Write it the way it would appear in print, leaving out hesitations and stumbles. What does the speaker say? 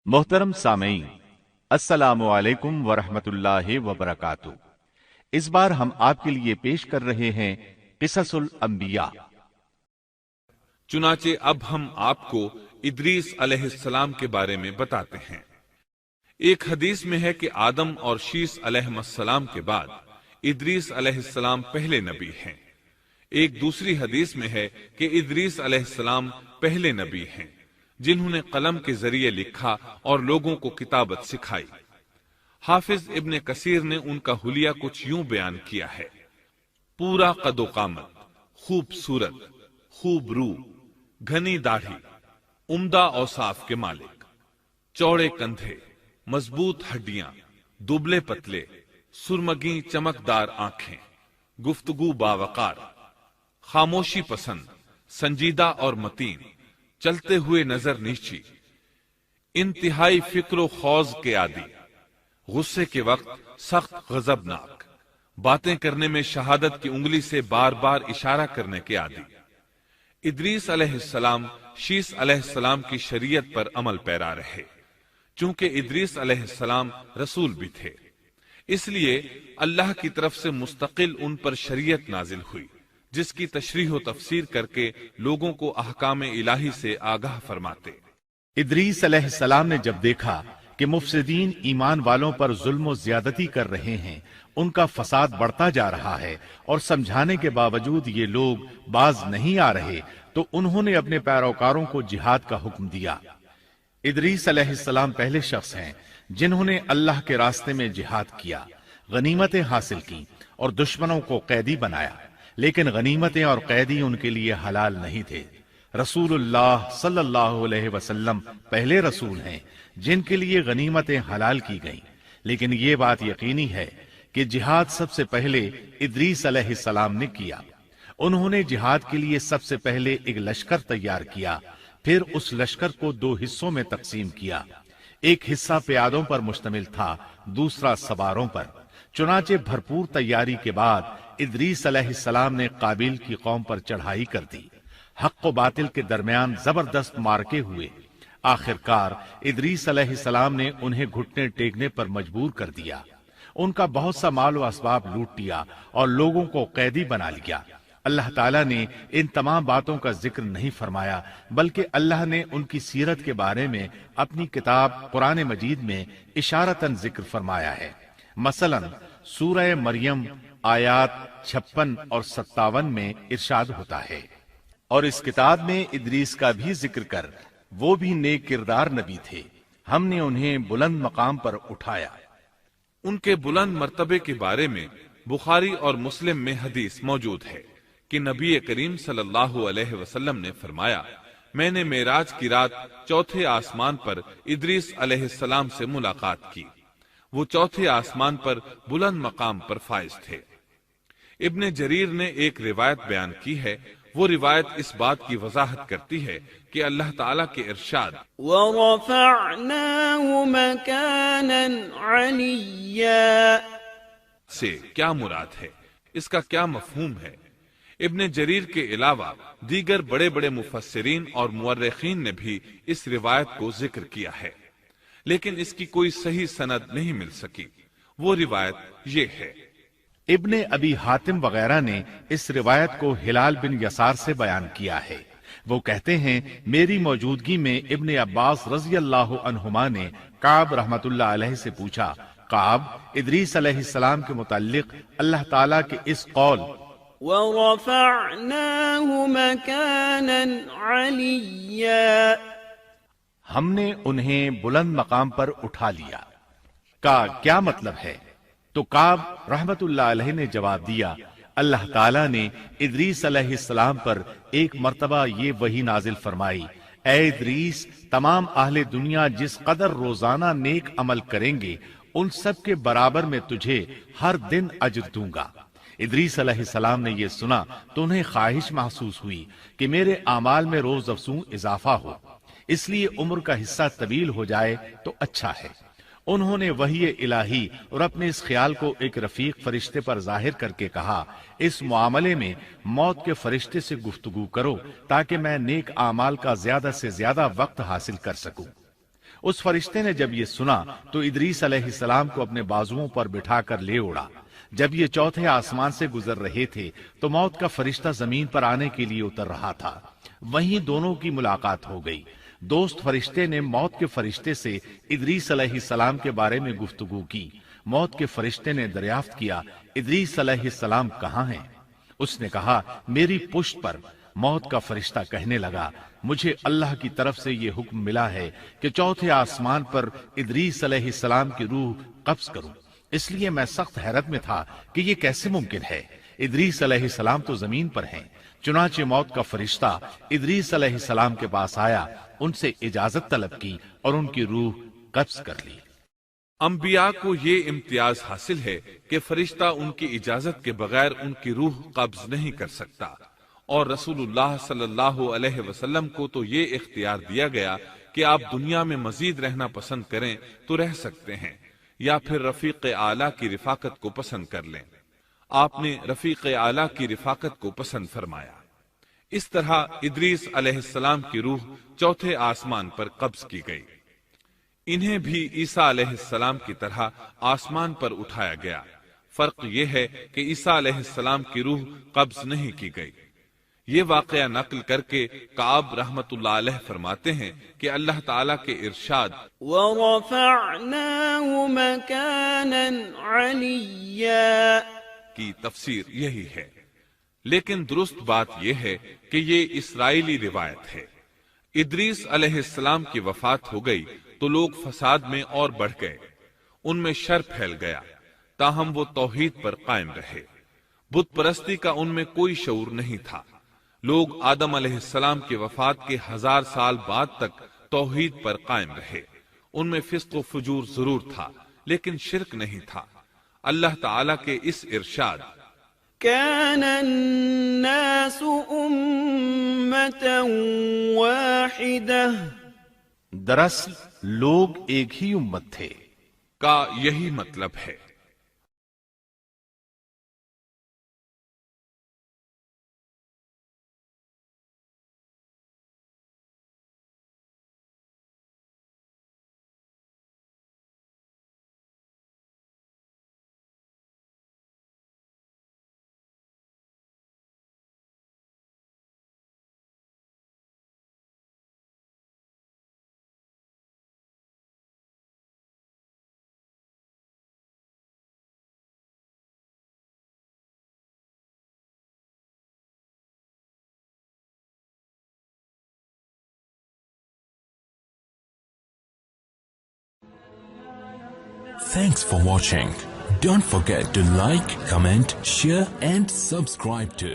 मोहतरम सामीन, अस्सलामु अलैकुम वरहमतुल्लाहि वबरकातुहू। इस बार हम आपके लिए पेश कर रहे हैं क़िससुल अंबिया। चुनाचे अब हम आपको इदरीस अलैहिस्सलाम के बारे में बताते हैं। एक हदीस में है कि आदम और शीस अलैहिस्सलाम के बाद इदरीस अलैहिस्सलाम पहले नबी हैं। एक दूसरी हदीस में है कि इदरीस अलैहिस्सलाम पहले नबी हैं जिन्होंने कलम के जरिए लिखा और लोगों को किताबत सिखाई। हाफिज इब्ने कसीर ने उनका हुलिया कुछ यूं बयान किया है: पूरा कदो कामत, खूबसूरत, खूब रू, घनी दाढ़ी, उम्दा औसाफ के मालिक, चौड़े कंधे, मजबूत हड्डियां, दुबले पतले, सुरमगी चमकदार आंखें, गुफ्तगू बावकार, खामोशी पसंद, संजीदा और मतीन, चलते हुए नजर नीची, इंतहाई फिक्र खौज के आदि, गुस्से के वक्त सख्त गजबनाक, बातें करने में शहादत की उंगली से बार बार इशारा करने के आदि। इदरीस अलैहिस्सलाम शीस अलैहिस्सलाम की शरीयत पर अमल पैरा रहे। चूंकि इदरीस अलैहिस्सलाम रसूल भी थे, इसलिए अल्लाह की तरफ से मुस्तकिल उन पर शरीयत नाजिल हुई, जिसकी तशरीह व तफसीर करके लोगों को अहकाम इलाही से आगाह फरमाते। इदरीस अलैहिस्सलाम ने जब देखा कि मुफसिदीन ईमान वालों पर जुल्म ज्यादती कर रहे हैं, उनका फसाद बढ़ता जा रहा है और समझाने के बावजूद ये लोग बाज नहीं आ रहे, तो उन्होंने अपने पैरोकारों को जिहाद का हुक्म दिया। इदरीस अलैहिस्सलाम पहले शख्स हैं जिन्होंने अल्लाह के रास्ते में जिहाद किया, गनीमतें हासिल की और दुश्मनों को कैदी बनाया। लेकिन गनीमतें और कैदी उनके लिए हलाल नहीं थे। रसूलुल्लाह सल्लल्लाहु अलैहि वसल्लम पहले रसूल हैं जिनके लिए गनीमतें हलाल की गईं। लेकिन ये बात यकीनी है कि जिहाद सबसे पहले इदरीस अलैहिस्सलाम ने किया। उन्होंने जिहाद के लिए सबसे पहले एक लश्कर तैयार किया, फिर उस लश्कर को दो हिस्सों में तकसीम किया। एक हिस्सा प्यादों पर मुश्तमिल था, दूसरा सवारों पर। चुनाचे भरपूर तैयारी के बाद इदरीस अलैहिस्सलाम ने काबिल की कौम पर चढ़ाई कर दी। हक व बातिल के दरमियान जबरदस्त मारके हुए। आखिरकार इदरीस अलैहिस्सलाम ने उन्हें घुटने टेकने पर मजबूर कर दिया। उनका बहुत सा माल व असबाब लूट लिया और लोगों को कैदी बना लिया। अल्लाह ताला ने इन तमाम बातों का जिक्र नहीं फरमाया, बल्कि अल्लाह ने उनकी सीरत के बारे में अपनी किताब कुरान मजीद में इशारतन जिक्र फरमाया है। मसलन सूरह मरियम आयात 56 और 57 में इरशाद होता है, और इस किताब में इदरीस का भी जिक्र कर, वो भी नेक किरदार नबी थे, हमने उन्हें बुलंद मकाम पर उठाया। उनके बुलंद मर्तबे के बारे में बुखारी और मुस्लिम में हदीस मौजूद है कि नबी करीम सल्लल्लाहु अलैहि वसल्लम ने फरमाया, मैंने मेराज की रात चौथे आसमान पर इदरीस अलैहिस्सलाम से मुलाकात की। वो चौथे आसमान पर बुलंद मकाम पर फाइज थे। इब्ने जरीर ने एक रिवायत बयान की है। वो रिवायत इस बात की वजाहत करती है कि अल्लाह ताला के इरशाद वरफ़अनाहु मकानन अलिय्या से क्या मुराद है, इसका क्या मफहूम है। इब्ने जरीर के अलावा दीगर बड़े बड़े मुफस्सिरीन और मुअर्रिखीन ने भी इस रिवायत को जिक्र किया है, लेकिन इसकी कोई सही सनद नहीं मिल सकी। वो रिवायत ये है। इब्ने अबी हातिम वगैरह ने इस रिवायत को हिलाल बिन यसार से बयान किया है। वो कहते हैं, मेरी मौजूदगी में इब्ने अब्बास रज़ी अल्लाहु अन्हुमा ने काब रहमतुल्लाह अलैहि से पूछा, काब, इदरीस अलैहिस्सलाम के मुताल्लिक अल्लाह ताला के इस कौल वरफ़अनाहु मकानन अलिय्या, हमने उन्हें बुलंद मकाम पर उठा लिया, का क्या मतलब है? तो काब रहमतुल्लाह अलैहि ने जवाब दिया, अल्लाह ताला ने इदरीस अलैहिस्सलाम पर एक मर्तबा ये वही नाजिल फरमाई, ऐ इदरीस, तमाम अहले दुनिया जिस कदर रोजाना नेक अमल करेंगे, उन सब के बराबर में तुझे हर दिन अज्र दूंगा। इदरीस अलैहिस्सलाम ने यह सुना तो उन्हें ख्वाहिश महसूस हुई कि मेरे आमाल में रोज अफसू इजाफा हो, इसलिए उम्र का हिस्सा तवील हो जाए तो अच्छा है। उन्होंने वही इलाही और अपने इस ख्याल को एक रफीक फरिश्ते पर जाहिर करके कहा, इस मामले में मौत के फरिश्ते से गुफ्तगू करो ताकि मैं नेक आमाल का ज्यादा से ज्यादा वक्त हासिल कर सकूं। اس فرشتے نے جب یہ سنا تو ادریس علیہ السلام کو اپنے بازوؤں پر بٹھا کر لے اڑا۔ جب یہ چوتھے آسمان سے گزر رہے تھے تو موت کا فرشتہ زمین پر آنے کے لیے اتر رہا تھا، وہیں دونوں کی ملاقات ہو گئی۔ دوست فرشتے نے موت کے فرشتے سے ادریس علیہ السلام کے بارے میں گفتگو کی۔ موت کے فرشتے نے دریافت کیا، ادریس علیہ السلام کہاں ہیں؟ اس نے کہا، میری پشت پر۔ موت کا فرشتہ کہنے لگا، مجھے اللہ کی طرف سے یہ حکم ملا ہے کہ چوتھے آسمان پر ادریس علیہ السلام کی روح قبض کروں، اس لیے میں سخت حیرت میں تھا کہ یہ کیسے ممکن ہے۔ ادریس علیہ السلام تو زمین پر ہیں۔ چنانچہ موت کا فرشتہ ادریس علیہ السلام کے پاس آیا، ان سے اجازت طلب کی اور ان کی روح قبض کر لی۔ انبیاء کو یہ امتیاز حاصل ہے کہ فرشتہ ان کی اجازت کے بغیر ان کی روح قبض نہیں کر سکتا، اور رسول اللہ صلی اللہ علیہ وسلم کو تو یہ اختیار دیا گیا کہ آپ دنیا میں مزید رہنا پسند کریں تو رہ سکتے ہیں، یا پھر رفیق اعلیٰ کی رفاقت کو پسند کر لیں۔ آپ نے رفیق اعلیٰ کی رفاقت کو پسند فرمایا۔ اس طرح ادریس علیہ السلام کی روح چوتھے آسمان پر قبض کی گئی۔ انہیں بھی عیسیٰ علیہ السلام کی طرح آسمان پر اٹھایا گیا۔ فرق یہ ہے کہ عیسیٰ علیہ السلام کی روح قبض نہیں کی گئی۔ یہ واقعہ نقل کر کے کعب رحمت اللہ علیہ فرماتے ہیں کہ اللہ تعالیٰ کے ارشاد وَرَفَعْنَاهُ مَكَانًا عَلِيًّا کی تفسیر یہی ہے، لیکن درست بات یہ ہے کہ یہ اسرائیلی روایت ہے۔ ادریس علیہ السلام کی وفات ہو گئی تو لوگ فساد میں اور بڑھ گئے، ان میں شر پھیل گیا، تاہم وہ توحید پر قائم رہے۔ بت پرستی کا ان میں کوئی شعور نہیں تھا۔ لوگ آدم علیہ السلام کی وفات کے 1000 سال بعد تک توحید پر قائم رہے۔ ان میں فسق و فجور ضرور تھا لیکن شرک نہیں تھا۔ اللہ تعالیٰ کے اس ارشاد كان الناس أمة واحدة دراصل لوگ ایک ہی امت تھے کا یہی مطلب ہے۔ Thanks for watching. Don't forget to like, comment, share and subscribe to